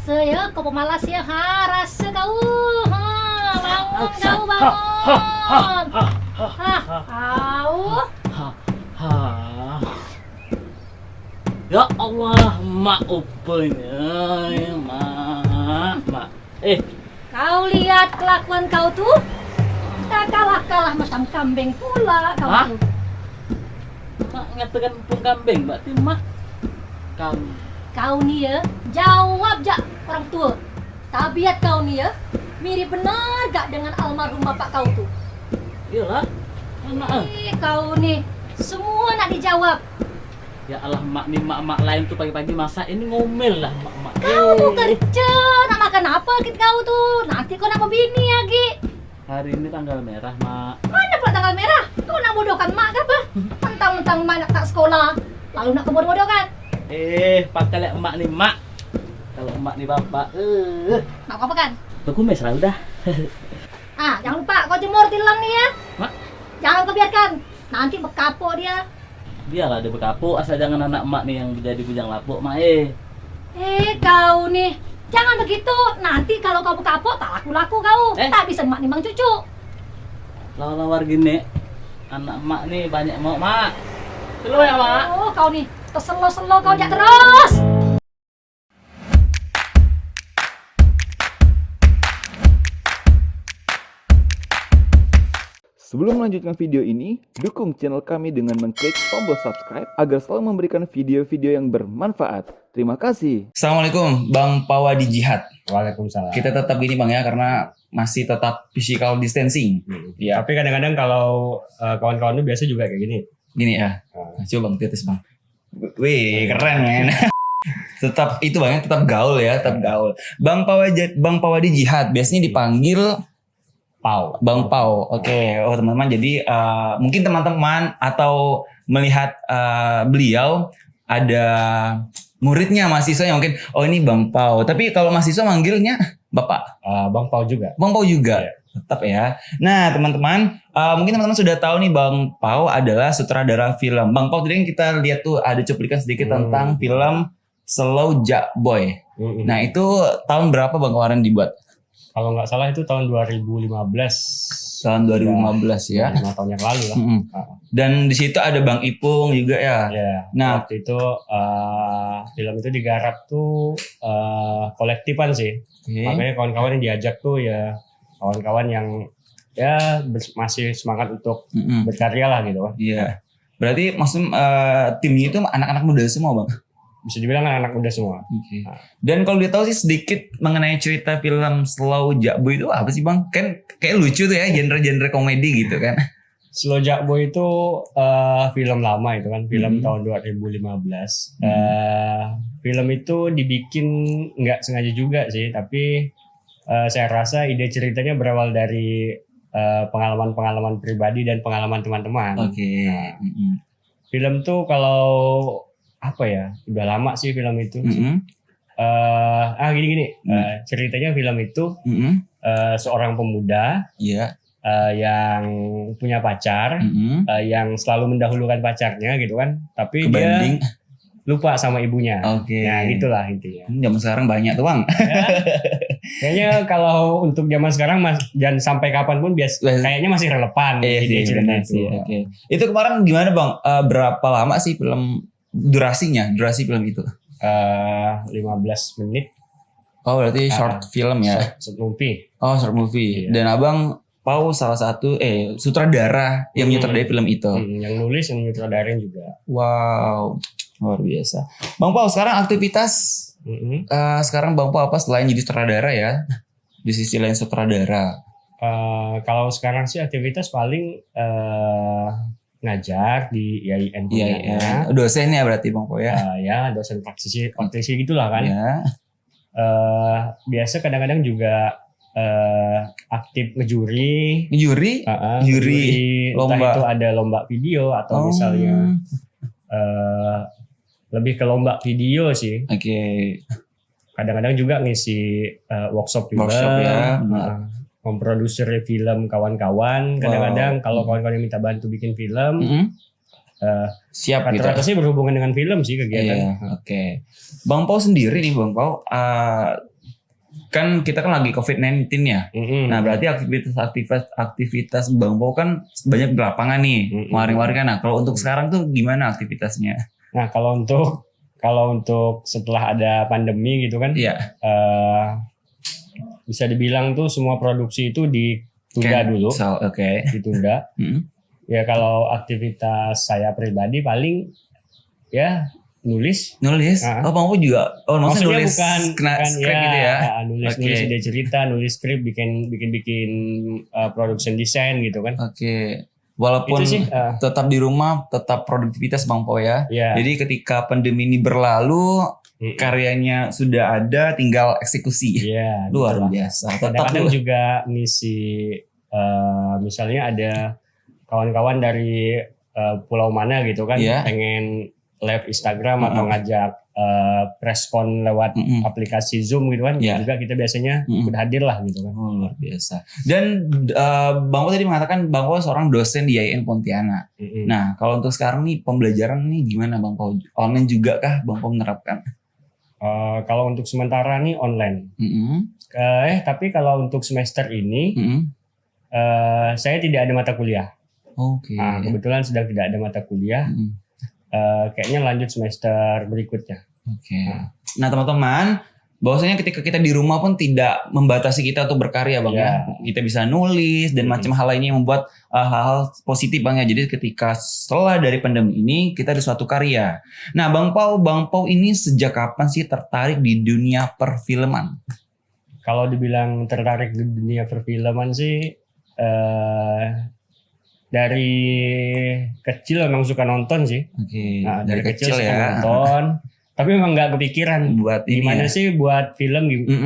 Rasa ya, kau pemalas ya, rasa kau. Bangun kau, bangun. Kau. Ya Allah, mak upenya, ya mak. Kau lihat kelakuan kau tuh? Tak kalah macam kambing pula kau Hah? tuh. Mak ngatakan pun kambing, berarti mak Kau nih ya, jawab jak orang tua. Tabiat kau nih ya, mirip benar gak dengan almarhum bapak kau tuh? iyalah, anak. Kau nih, semua nak dijawab. Ya Allah, mak nih mak lain tuh pagi-pagi masak ini ngomel lah mak. Kau tuh kerja, nak makan apa kit kau tuh? Nanti kau nak bini ya, Gi. Hari ini tanggal merah, mak. Mana pula tanggal merah? Kau nak bodohkan mak ke apa? Mentang-mentang mak nak tak sekolah, lalu nak kau bodoh-bodohkan. Pakai lihat emak nih mak. Kalau emak nih bapak, Nak kau apa kan? Kumis lah udah. Jangan lupa kau jemur tilang nih ya. Mak, Jangan kau biarkan, nanti bekapok dia. biarlah dia berkapuk, asal jangan anak emak nih yang jadi bujang lapuk, mak. Kau nih, jangan begitu. Nanti kalau kau bekapok, tak laku-laku kau. Tak bisa mak nimbang cucu. Lawar gini, anak emak nih banyak mau mak. Selo ya mak. Oh, kau nih, terselo-selo kau jak terus. Sebelum melanjutkan video ini, dukung channel kami dengan mengklik tombol subscribe agar selalu memberikan video-video yang bermanfaat. Terima kasih. Assalamualaikum, Bang Pawadi Jihad. Waalaikumsalam. Kita tetap gini Bang ya, karena masih tetap physical distancing. Ya, Tapi kadang-kadang kalau kawan-kawan itu biasa juga kayak gini. gini ya. Coba Bang titis Bang. Wih, keren men. Tetap itu Bang ya, tetap gaul ya, tetap gaul. Bang Pawadi Jihad biasanya dipanggil Pau. Bang Pau. Oke. Oh teman-teman, jadi mungkin teman-teman atau melihat beliau ada muridnya, mahasiswanya mungkin, oh ini Bang Pau. Tapi kalau mahasiswa manggilnya Bapak. Bang Pau juga. Bang Pau juga. Iya. Tetap ya. Nah teman-teman, mungkin teman-teman sudah tahu nih Bang Pau adalah sutradara film. Bang Pau tadi kan kita lihat tuh ada cuplikan sedikit tentang film Slow Jak Boy. Nah itu tahun berapa Bang kemarin dibuat? Kalau nggak salah itu tahun 2015. Tahun 2015 ya. 5 tahun yang lalu lah. Dan di situ ada Bang Ipung juga ya. Ya. Nah, Waktu itu film itu digarap tuh kolektifan sih. Makanya kawan-kawan yang diajak tuh ya kawan-kawan yang ya masih semangat untuk berkarya lah gitu kan. Iya. Berarti maksudnya timnya itu anak-anak muda semua Bang? Bisa dibilang anak-anak muda semua. Oke. Dan kalau dia tahu sih sedikit mengenai cerita film Slow Jak Boy itu apa sih Bang? Kan kayak lucu tuh ya, genre-genre komedi gitu kan. Slow Jak Boy itu film lama itu kan, film tahun 2015. Film itu dibikin nggak sengaja juga sih, tapi saya rasa ide ceritanya berawal dari pengalaman-pengalaman pribadi dan pengalaman teman-teman. Oke. Film tuh kalau apa ya, udah lama sih film itu. Gini. Ceritanya film itu seorang pemuda Iya. yang punya pacar, yang selalu mendahulukan pacarnya gitu kan, tapi Kebanding. dia lupa sama ibunya. Oke. Nah gitulah intinya. Zaman sekarang banyak tuh Bang. Ya, kayaknya kalau untuk zaman sekarang dan sampai kapanpun kayaknya masih relevan ide cerita itu. Oke. Itu kemarin gimana Bang? Berapa lama sih film durasi film itu? 15 menit. Oh berarti short film ya? Short movie. Oh short movie. Iya. Dan Abang Pau salah satu sutradara yang menyutradarai film itu. Yang nulis, yang nyutradarin juga. Wow, luar biasa. Bang Pau sekarang aktivitas sekarang Bang Pau apa selain jadi sutradara ya? Di sisi lain sutradara. Kalau sekarang sih aktivitas paling ngajar di IAIN Iya. Dosen ya berarti Bang Pau ya? Ya dosen praktisi gitulah kan. Ya. Biasa kadang-kadang juga aktif ngejuri. Juri Entah lomba. itu ada lomba video atau misalnya lebih ke lomba video sih. Oke. Kadang-kadang juga ngisi workshop juga. Workshop ya. Memproduksi film kawan-kawan. Kadang-kadang kalau kawan-kawan yang minta bantu bikin film, siap gitu. rata-rata sih berhubungan dengan film sih kegiatan. Iya, oke. Bang Pau sendiri nih Bang Pau, kan kita kan lagi COVID-19 ya. Nah berarti aktivitas Bang Pau kan banyak di lapangan nih, waring-waring kan. Nah kalau untuk sekarang tuh gimana aktivitasnya? Nah kalau untuk setelah ada pandemi gitu kan, Iya. bisa dibilang tuh semua produksi itu ditunda dulu, ditunda. Ya kalau aktivitas saya pribadi paling ya nulis. Oh Bang Pau juga. Oh maksudnya nulis bukan skrip gitu ya? Nulis ide cerita, nulis skrip, bikin production design gitu kan. Walaupun Itu sih, tetap di rumah, tetap produktivitas Bang Pau ya. Iya. Jadi ketika pandemi ini berlalu, karyanya sudah ada, tinggal eksekusi. Iya. Luar Gitu lah. biasa. Kadang-kadang juga ngisi, misalnya ada kawan-kawan dari pulau mana gitu kan, Iya. pengen live Instagram atau ngajak preskon lewat aplikasi Zoom gitu kan, Iya. juga kita biasanya ikut hadir lah gitu kan. Oh, luar biasa. Dan Bang Pau tadi mengatakan Bang Pau seorang dosen di IAIN Pontianak. Nah, kalau untuk sekarang nih pembelajaran nih gimana Bang Pau? Online juga kah Bang Pau menerapkan? Kalau untuk sementara nih online. Tapi kalau untuk semester ini saya tidak ada mata kuliah. Nah, kebetulan sedang tidak ada mata kuliah. Kayaknya lanjut semester berikutnya. Nah teman-teman, bahwasanya ketika kita di rumah pun tidak membatasi kita untuk berkarya Bang ya. Kita bisa nulis dan macam hal lainnya yang membuat hal-hal positif Bang ya. Jadi ketika setelah dari pandemi ini kita ada suatu karya. Nah Bang Pau ini sejak kapan sih tertarik di dunia perfilman? Kalau dibilang tertarik di dunia perfilman sih dari kecil memang suka nonton sih. Nah, dari kecil suka nonton. Tapi memang nggak kepikiran buat gimana sih buat film gitu.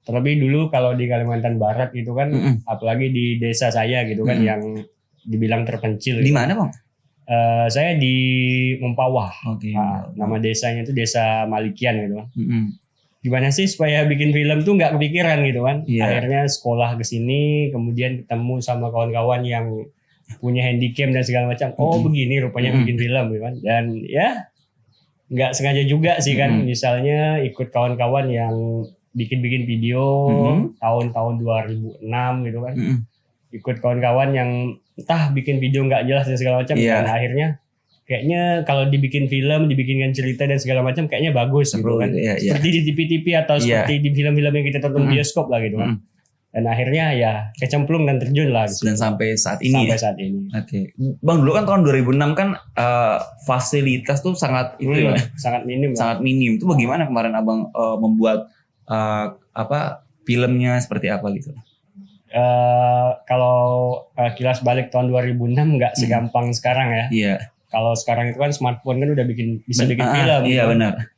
Terlebih dulu kalau di Kalimantan Barat gitu kan, apalagi di desa saya gitu kan yang dibilang terpencil. Di mana Bang? Saya di Mempawah. Nama desanya itu Desa Malikian gitu kan. Gimana sih supaya bikin film tuh nggak kepikiran gitu kan. Akhirnya sekolah ke sini, kemudian ketemu sama kawan-kawan yang punya handycam dan segala macam. Oh begini rupanya bikin film gitu kan. Dan ya nggak sengaja juga sih kan. Misalnya ikut kawan-kawan yang bikin-bikin video tahun-tahun 2006 gitu kan. Ikut kawan-kawan yang entah bikin video nggak jelas dan segala macam. Dan akhirnya kayaknya kalau dibikin film, dibikinkan cerita dan segala macam kayaknya bagus gitu kan. Seperti di TV-TV atau seperti di film-film yang kita tonton bioskop lah gitu kan. Dan akhirnya ya kecemplung dan terjun lah. Gitu. Dan sampai saat ini. Saat ini. Bang dulu kan tahun 2006 kan fasilitas tuh sangat sangat minim. Sangat minim. Itu bagaimana kemarin Abang membuat filmnya seperti apa gitu? Kalau kilas balik tahun 2006 nggak segampang sekarang ya. Iya. Kalau sekarang itu kan smartphone kan udah bisa bikin film. Iya gitu. benar.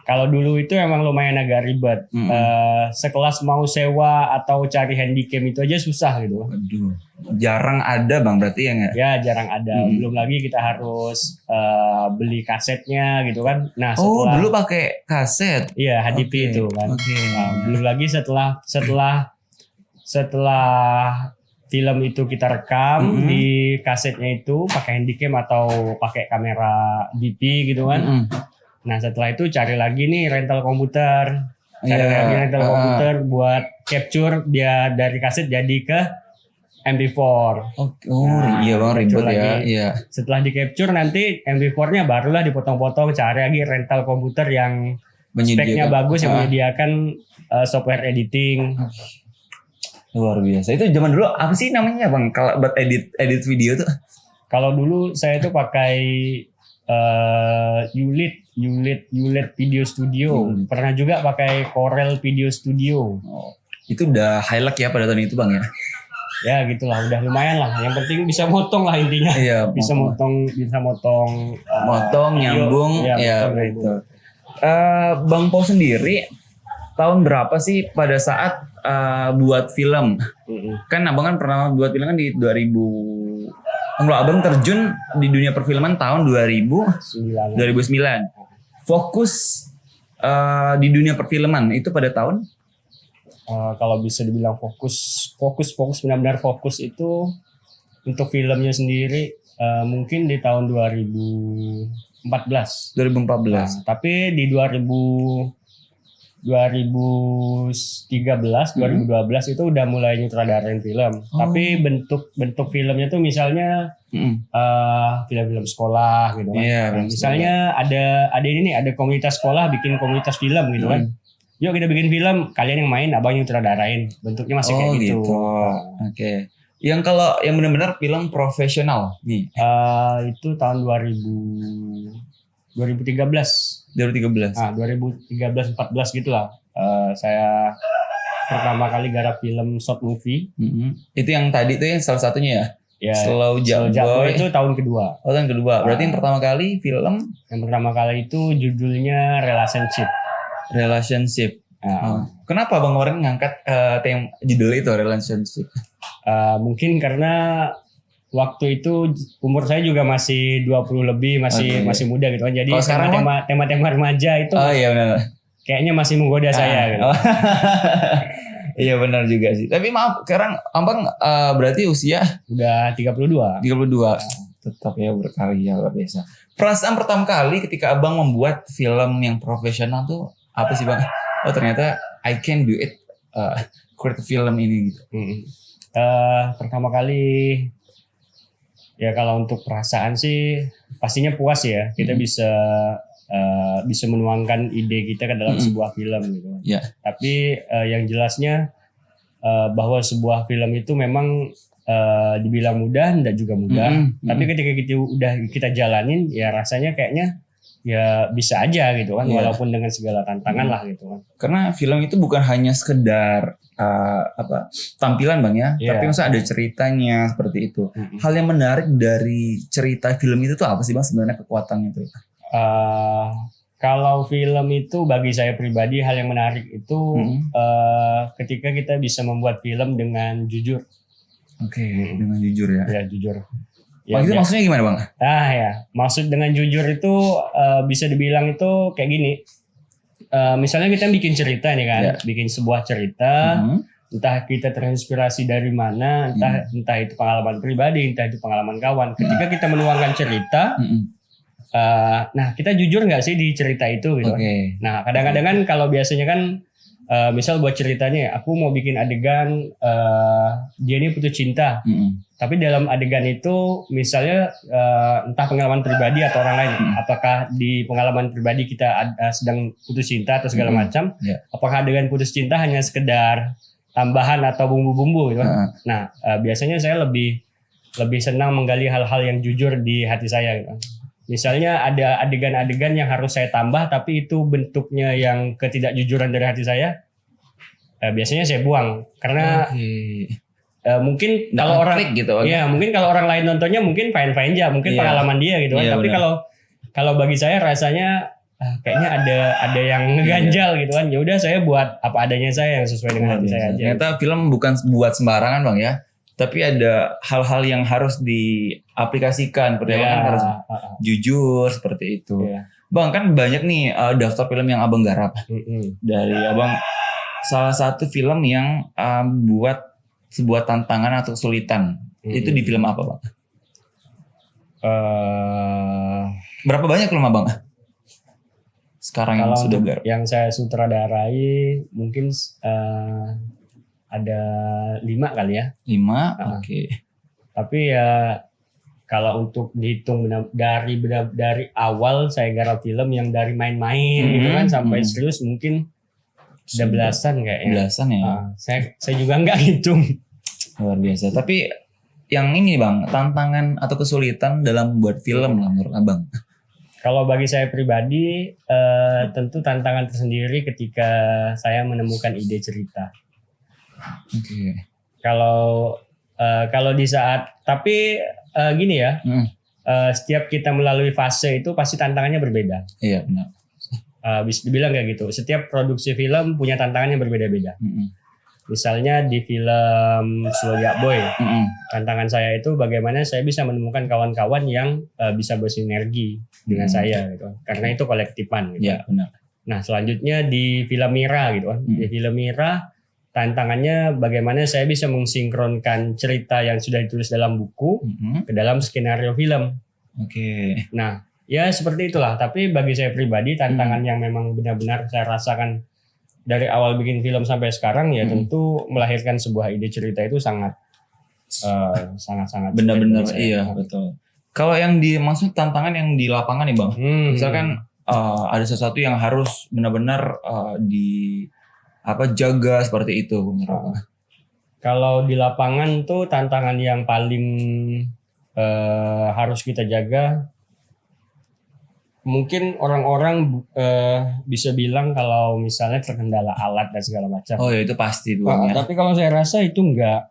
Kalau dulu itu emang lumayan agak ribet. Sekelas mau sewa atau cari handycam itu aja susah gitu. Aduh, jarang ada Bang berarti ya nggak? Ya jarang ada. Belum lagi kita harus beli kasetnya gitu kan. Nah dulu pakai kaset. Iya HDP itu kan. Nah, belum lagi setelah film itu kita rekam di kasetnya itu pakai handycam atau pakai kamera DP gitu kan. Nah setelah itu cari lagi nih rental komputer, komputer buat capture dia dari kaset jadi ke MP4. Iya Bang ribet ya. Iya. Setelah di capture nanti MP4-nya barulah dipotong-potong, cari lagi rental komputer yang speknya bagus yang menyediakan software editing. Luar biasa. Itu zaman dulu apa sih namanya Bang kalau buat edit video tuh? Kalau dulu saya tuh pakai Ulit Video Studio. Pernah juga pakai Corel Video Studio. Itu udah highlight ya pada tahun itu Bang ya? Ya gitulah, udah lumayan lah. Yang penting bisa motong lah intinya. Iya, bisa motong nyambung ya gitu. Bang Pau sendiri tahun berapa sih pada saat buat film? Kan Abang kan pernah buat film kan di 2000. Kalau Abang terjun di dunia perfilman tahun 2009. Fokus di dunia perfilman itu pada tahun? Kalau bisa dibilang fokus benar-benar fokus itu untuk filmnya sendiri mungkin di tahun 2014. Nah, tapi di 2015 2013, 2012 itu udah mulai nyutradarain film. Tapi bentuk filmnya tuh misalnya film-film sekolah gitu kan. Iya, Nah, misalnya ada ini nih, ada komunitas sekolah bikin komunitas film gitu kan. Yuk kita bikin film, kalian yang main, abang nyutradarain. Bentuknya masih kayak gitu. Oke. Yang kalau yang benar-benar film profesional nih. Itu tahun 2013. 2013. 2013-14 gitulah. Saya pertama kali garap film short movie. Itu yang tadi tuh yang salah satunya ya. Ya, Slow Jack Boy Boy itu tahun kedua. Oh, tahun kedua. Berarti yang pertama kali film Yang pertama kali itu judulnya Relationship. Kenapa Bang Warren ngangkat judul itu Relationship? Mungkin karena waktu itu umur saya juga masih 20 lebih, masih muda gitu kan. Jadi tema-tema remaja itu iya benar. Kayaknya masih menggoda saya gitu. Iya benar juga sih. Tapi maaf, sekarang Abang berarti usia udah 32. 32. Tetap ya berkarya luar biasa. Perasaan pertama kali ketika Abang membuat film yang profesional tuh apa sih Bang? Oh ternyata I can do it. Create film ini gitu. Pertama kali ya kalau untuk perasaan sih pastinya puas ya. Kita bisa menuangkan ide kita ke dalam sebuah film gitu. Yeah. Tapi yang jelasnya bahwa sebuah film itu memang dibilang mudah, enggak juga mudah. Tapi ketika kita jalanin, ya rasanya kayaknya ya bisa aja gitu kan, walaupun dengan segala tantangan lah gitu kan. Karena film itu bukan hanya sekedar tampilan Bang ya, tapi maksudnya ada ceritanya seperti itu. Hal yang menarik dari cerita film itu tuh apa sih Bang sebenarnya kekuatannya itu? Kalau film itu bagi saya pribadi hal yang menarik itu ketika kita bisa membuat film dengan jujur. Oke, dengan jujur ya. Ya jujur. Ya, itu maksudnya gimana Bang? Ya, maksud dengan jujur itu bisa dibilang itu kayak gini. Misalnya kita bikin cerita nih kan, bikin sebuah cerita, entah kita terinspirasi dari mana, entah itu pengalaman pribadi, entah itu pengalaman kawan. Ketika kita menuangkan cerita, nah kita jujur nggak sih di cerita itu gitu. Nah kadang-kadang kan kalau biasanya kan misal buat ceritanya aku mau bikin adegan dia ini putus cinta, tapi dalam adegan itu misalnya entah pengalaman pribadi atau orang lain, apakah di pengalaman pribadi kita sedang putus cinta atau segala macam, apakah adegan putus cinta hanya sekedar tambahan atau bumbu-bumbu gitu. Nah biasanya saya lebih senang menggali hal-hal yang jujur di hati saya gitu. Misalnya ada adegan-adegan yang harus saya tambah tapi itu bentuknya yang ketidakjujuran dari hati saya, biasanya saya buang karena mungkin kalau orang gitu, mungkin kalau orang lain nontonnya mungkin fine-fine aja, mungkin pengalaman dia gitu kan. Tapi kalau bagi saya rasanya kayaknya ada yang ngeganjal gitu kan. Ya udah saya buat apa adanya saya yang sesuai dengan hati saya aja. Ternyata film bukan buat sembarangan Bang ya. Tapi ada hal-hal yang harus diaplikasikan, seperti kan harus jujur seperti itu. Bang kan banyak nih daftar film yang Abang garap. Dari Abang salah satu film yang buat sebuah tantangan atau kesulitan. Itu di film apa Bang? Berapa banyak film Abang sekarang yang sudah garap? Yang saya sutradarai mungkin ada 5 kali ya. 5, oke. Tapi ya kalau untuk dihitung dari awal saya garap film yang dari main-main gitu kan sampai serius mungkin ada belasan kayaknya. Belasan ya. Saya juga nggak hitung. Luar biasa. Tapi yang ini Bang, tantangan atau kesulitan dalam buat film lah menurut Abang. Kalau bagi saya pribadi tentu tantangan tersendiri ketika saya menemukan ide cerita. Kalau di saat tapi gini ya, setiap kita melalui fase itu pasti tantangannya berbeda. Iya benar. Bisa dibilang kayak gitu. Setiap produksi film punya tantangan yang berbeda-beda. Misalnya di film Slow Jack Boy, tantangan saya itu bagaimana saya bisa menemukan kawan-kawan yang bisa bersinergi dengan saya gitu. Karena itu kolektifan gitu. Iya benar. Nah selanjutnya di film Mira gitu kan. Di film Mira tantangannya bagaimana saya bisa mensinkronkan cerita yang sudah ditulis dalam buku ke dalam skenario film. Nah, ya seperti itulah. Tapi bagi saya pribadi tantangan yang memang benar-benar saya rasakan dari awal bikin film sampai sekarang ya tentu melahirkan sebuah ide cerita itu sangat sangat Benar-benar sulit menurut saya. iya betul. Kalau yang dimaksud tantangan yang di lapangan nih bang, misalkan ada sesuatu yang harus benar-benar jaga seperti itu menurut Bang. Kalau di lapangan tuh tantangan yang paling harus kita jaga, mungkin orang-orang bisa bilang kalau misalnya terkendala alat dan segala macam. Oh ya itu pasti dulu ya. Tapi kalau saya rasa itu enggak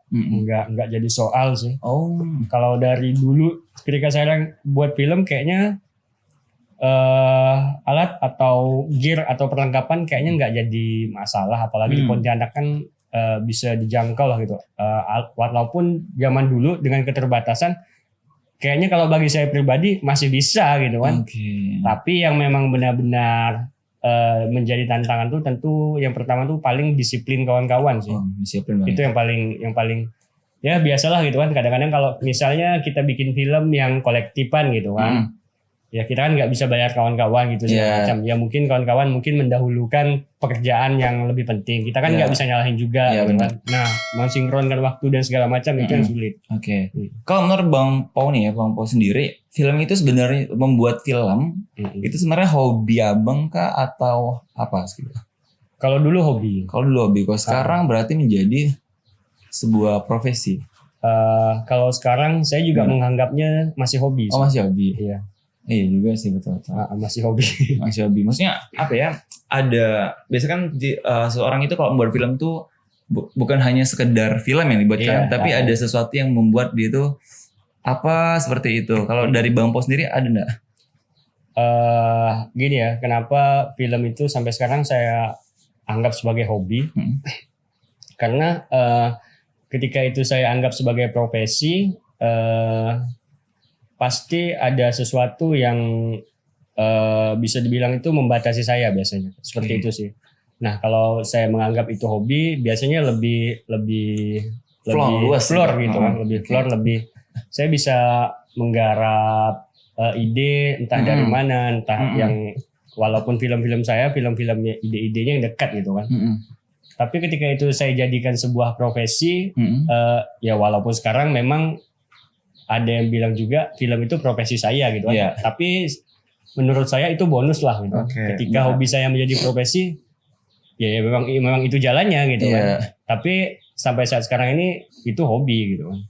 jadi soal sih. Oh. Kalau dari dulu ketika saya buat film kayaknya alat atau gear atau perlengkapan kayaknya nggak jadi masalah, apalagi di Pontianak kan bisa dijangkau lah gitu. Walaupun zaman dulu dengan keterbatasan kayaknya kalau bagi saya pribadi masih bisa gitu kan. Tapi yang memang benar-benar menjadi tantangan tuh tentu yang pertama tuh paling disiplin kawan-kawan sih. Disiplin Itu yang paling ya biasalah gitu kan. Kadang-kadang kalau misalnya kita bikin film yang kolektifan gitu kan. Ya kita kan nggak bisa bayar kawan-kawan gitu segala macam. Ya mungkin kawan-kawan mendahulukan pekerjaan yang lebih penting. Kita kan nggak bisa nyalahin juga. Gitu kan. Nah, mensinkronkan waktu dan segala macam itu yang sulit. Kalau menurut Bang Pau nih ya, Bang Pau sendiri, film itu sebenarnya membuat film itu sebenarnya hobi abang kah atau apa sih? Kalau dulu hobi. Kalau sekarang berarti menjadi sebuah profesi. Kalau sekarang saya juga menganggapnya masih hobi. Oh masih hobi. Iya. Iya juga sih betul. Masih hobi. Masih hobi. Maksudnya apa ya? Ada biasanya kan seorang itu kalau membuat film tuh bukan hanya sekedar film yang dibuatkan, tapi ada sesuatu yang membuat dia itu apa seperti itu. Kalau dari Bang Po sendiri ada enggak? Gini ya, kenapa film itu sampai sekarang saya anggap sebagai hobi? Karena ketika itu saya anggap sebagai profesi, pasti ada sesuatu yang bisa dibilang itu membatasi saya biasanya. Seperti itu sih. Nah, kalau saya menganggap itu hobi, biasanya lebih floor gitu kan, lebih floor, lebih saya bisa menggarap ide entah dari mana, entah yang walaupun film-film ide-idenya yang dekat gitu kan. Tapi ketika itu saya jadikan sebuah profesi, ya walaupun sekarang memang ada yang bilang juga film itu profesi saya gitu kan. Tapi menurut saya itu bonus lah gitu. Ketika hobi saya menjadi profesi, ya memang itu jalannya gitu kan. Tapi sampai saat sekarang ini itu hobi gitu kan.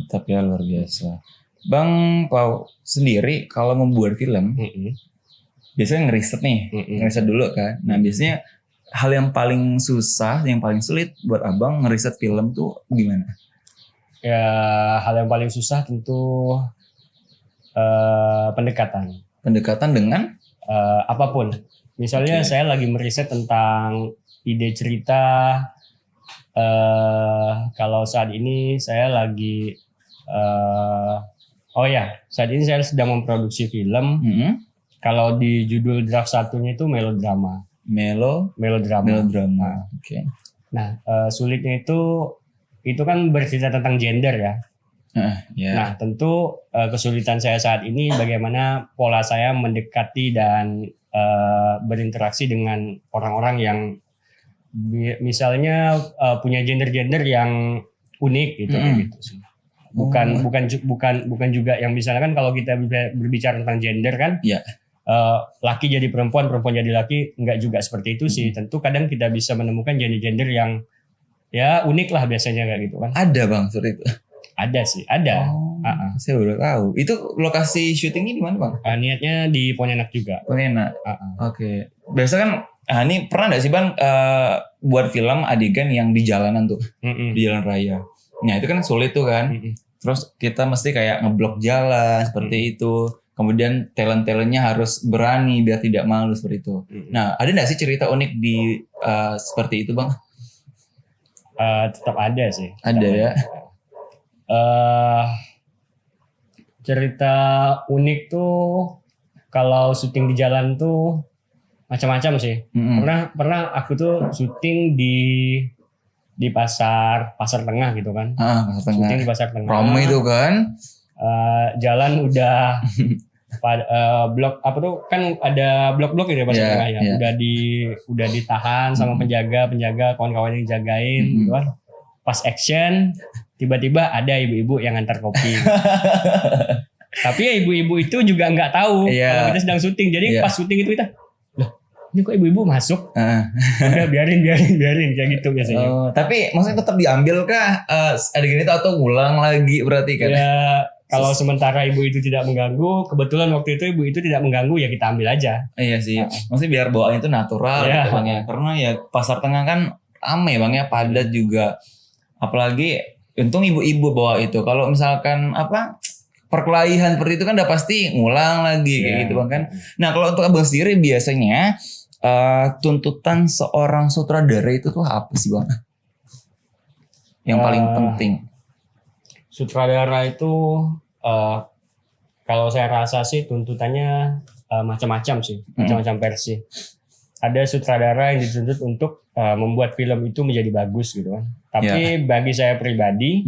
Tapi ya luar biasa. Bang Pau sendiri kalau membuat film, biasanya ngeriset dulu kan. Nah biasanya hal yang paling susah, yang paling sulit buat abang ngeriset film tuh gimana? Ya hal yang paling susah tentu pendekatan. Pendekatan dengan apapun. Misalnya saya lagi meriset tentang ide cerita. Kalau saat ini saya lagi saat ini saya sedang memproduksi film. Kalau di judul draft satunya itu melodrama. Melodrama. Nah, sulitnya itu kan bercerita tentang gender ya. Nah, tentu kesulitan saya saat ini bagaimana pola saya mendekati dan berinteraksi dengan orang-orang yang misalnya punya gender yang unik gitu gitu sih. Bukan juga yang misalnya kan kalau kita berbicara tentang gender kan, laki jadi perempuan jadi laki, enggak juga seperti itu sih. Tentu kadang kita bisa menemukan gender yang ya unik lah biasanya kayak gitu kan. Ada bang seperti itu? Ada sih, ada. Saya udah tahu. Itu lokasi syutingnya di mana bang? Niatnya di Pontianak juga. Pontianak. Oke. Biasa kan, ini pernah nggak sih bang buat film adegan yang di jalanan tuh, di jalan raya. Nah itu kan sulit tuh kan. Terus kita mesti kayak ngeblok jalan seperti itu. Kemudian talent-talentnya harus berani biar tidak malu seperti itu. Nah ada nggak sih cerita unik di seperti itu bang? Tetap ada sih. Ada ya. Cerita unik tuh kalau syuting di jalan tuh macam-macam sih. Pernah aku tuh syuting di pasar tengah gitu kan. Pasar tengah. Syuting di pasar tengah. Ramai itu kan. Jalan udah blok apa tuh kan ada blok-blok gitu ya pas Iya, tengah ya. iya. Udah ditahan sama penjaga kawan-kawan yang jagain gitu kan. Pas action tiba-tiba ada ibu-ibu yang antar kopi. Tapi ya ibu-ibu itu juga nggak tahu Iya. kalau kita sedang syuting. Jadi Iya. pas syuting itu kita, loh ini kok ibu-ibu masuk? Heeh. Udah biarin kayak gitu biasanya. Oh, tapi maksudnya tetap diambil kah adegan itu atau ngulang lagi berarti kan? Ya kalau sementara ibu itu tidak mengganggu, kebetulan waktu itu ibu itu tidak mengganggu ya kita ambil aja. Iya sih. Maksudnya biar bawaannya itu natural Iya. gitu Bang ya. Karena ya pasar tengah kan rame Bang ya, padat juga. Apalagi untung ibu-ibu bawa itu. Kalau misalkan perkelahian seperti itu kan udah pasti ngulang lagi kayak Iya. gitu Bang kan. Nah, kalau untuk Abang sendiri biasanya tuntutan seorang sutradara itu tuh apa sih Bang? Yang paling penting. Sutradara itu kalau saya rasa sih tuntutannya macam-macam sih, macam-macam versi. Ada sutradara yang dituntut untuk membuat film itu menjadi bagus gitu kan. Tapi bagi saya pribadi,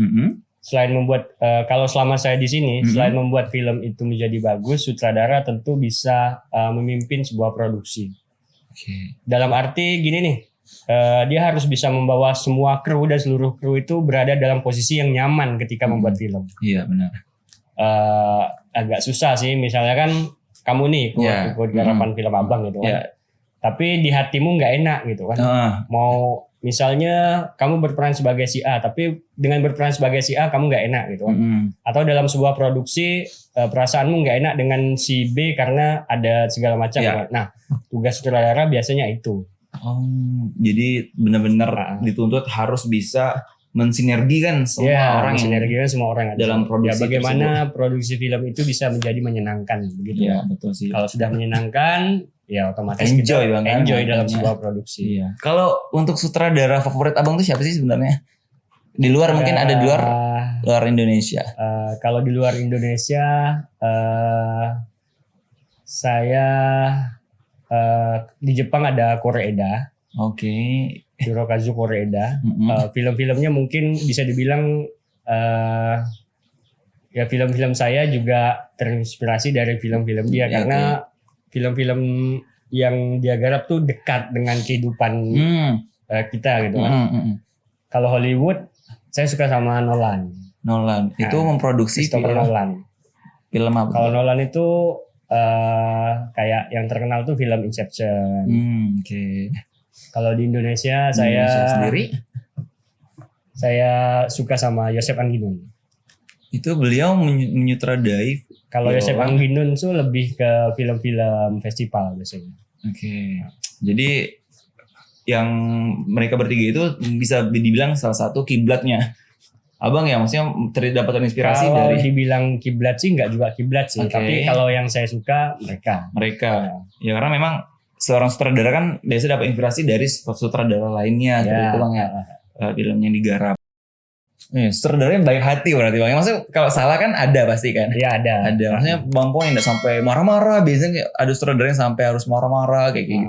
selain membuat kalau selama saya di sini, selain membuat film itu menjadi bagus, sutradara tentu bisa memimpin sebuah produksi. Oke. Dalam arti gini nih, dia harus bisa membawa semua kru dan seluruh kru itu berada dalam posisi yang nyaman ketika membuat film. Iya benar. Agak susah sih, misalnya kan kamu nih ikut garapan film abang gitu kan. Iya. Tapi di hatimu nggak enak gitu kan. Mau misalnya kamu berperan sebagai si A, tapi dengan berperan sebagai si A kamu nggak enak gitu kan. Atau dalam sebuah produksi perasaanmu nggak enak dengan si B karena ada segala macam. Iya. Kan? Nah, tugas sutradara biasanya itu. Jadi benar-benar dituntut harus bisa mensinergikan semua orang yang sinergikan semua orang dalam produksi bagaimana produksi film itu bisa menjadi menyenangkan begitu. Iya, betul sih. Kalau sudah menyenangkan, ya otomatis Enjoy kita Bang, kan? enjoy dalam Makanya. sebuah produksi. Iya. Kalau untuk sutradara favorit Abang tuh siapa sih sebenarnya? Di luar mungkin ada di luar Indonesia. Kalau di luar Indonesia, saya di Jepang ada Koreeda, Oke. Hirokazu Koreeda. Film-filmnya mungkin bisa dibilang ya film-film saya juga terinspirasi dari film-film dia Ya, karena film-film yang dia garap tuh dekat dengan kehidupan kita gitu kan. Kalau Hollywood, saya suka sama Nolan. Itu memproduksi Christopher Nolan. film apa? Kalau Nolan itu kayak yang terkenal tuh film Inception. Oke. Kalau di Indonesia sendiri saya suka sama Yosef Angginun. itu beliau menyutradai. Kalau film. Yosef Angginun tuh lebih ke film-film festival biasanya. Oke. Jadi yang mereka bertiga itu bisa dibilang salah satu kiblatnya Abang ya, maksudnya dapat inspirasi kalau dari dibilang kiblat sih nggak juga kiblat sih, tapi kalau yang saya suka mereka. Ya karena memang seorang sutradara kan biasa dapat inspirasi dari sutradara lainnya seperti itu Bang ya. Film yang digarap. Sutradara yang baik hati berarti Bang. Maksudnya kalau salah kan ada pasti kan? Iya ada. Maksudnya Bang Po yang nggak sampai marah-marah. Biasanya kayak ada sutradara yang sampai harus marah-marah kayak gitu.